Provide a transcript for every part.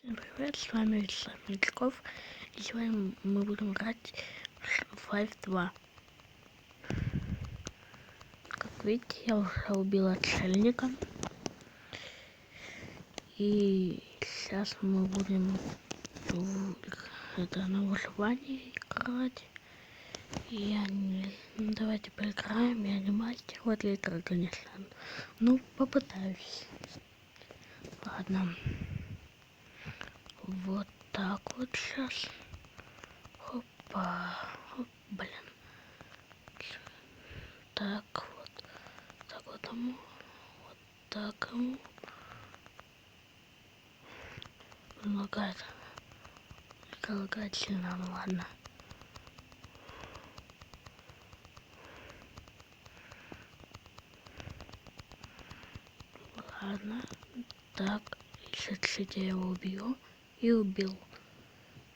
Всем привет, с вами Вячеслав Медляков, и сегодня мы будем играть в Half-Life 2. Как видите, я уже убил отшельника, и сейчас мы будем на выживание играть. Давайте поиграем, я не мастер в этой игре, конечно, ну попытаюсь. Ладно. Вот так вот сейчас. Опа. Оп, блин. Так вот. Так вот ему. Вот так ему. Лагает. Лагает сильно, ну ладно. Ладно. Так. Чуть-чуть я его убью. И убил.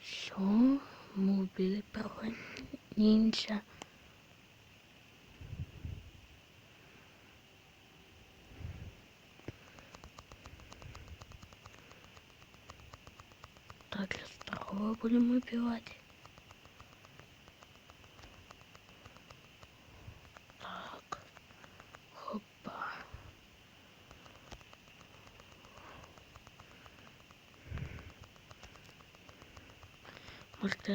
Все. Мы убили первого ниндзя. Так, для второго будем убивать. Так. Хопа. Может,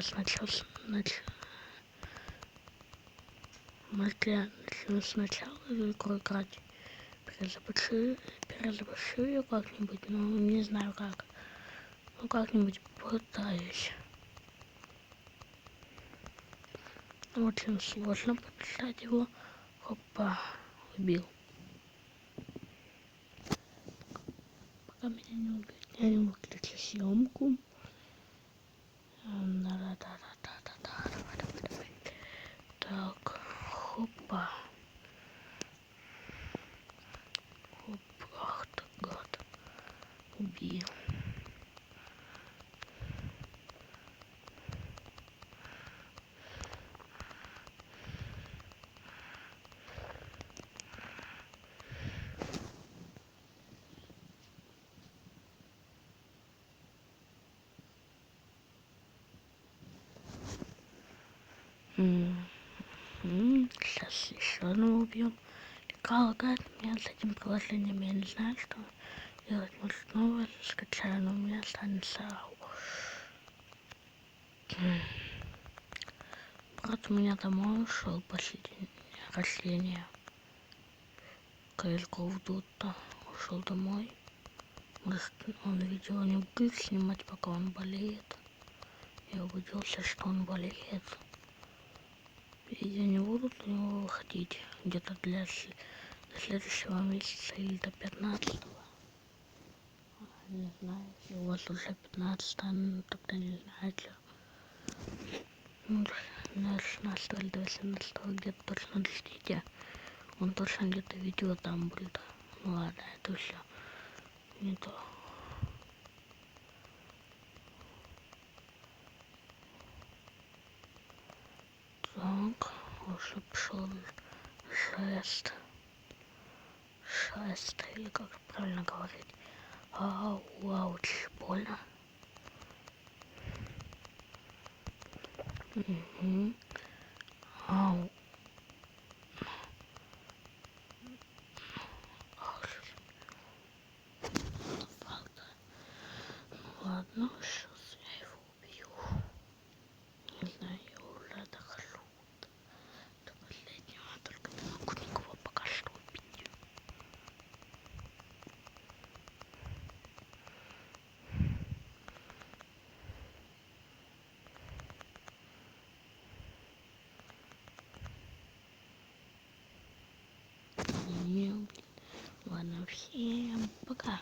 я начну сначала эту игру играть. Перезапущу ее как-нибудь, но не знаю как. Ну как-нибудь пытаюсь. Очень сложно побежать его. Опа, убил. Пока меня не убьют, я не выключу съемку. Так, хопа. Хоп, ах ты гад. Убил. Сейчас еще одного убьем. Лагает меня с этим приложением, я не знаю, что делать. Может, снова скачаю, но у меня останется брат у меня домой ушел после дня рождения. Каильков Дутта ушел домой. Может, он видео не будет снимать, пока он болеет. Я убедился, что он болеет. Видео не будут у него выходить где-то до следующего месяца или до 15-го. Не знаю, если у вас уже 15-го, ну, тогда не знаете. Ну, на 16 или 18 где-то точно ждите. Он точно где-то видео там будет. Ну ладно, это все не то. Так, уже пошел шест. Шест, или как правильно говорить. Ау, очень больно. Угу. Ау. Ладно, сейчас я его убью. Не знаю, я уже дохожу до последнего, только не могу никого пока что убить. Не убить. Ладно, всем пока.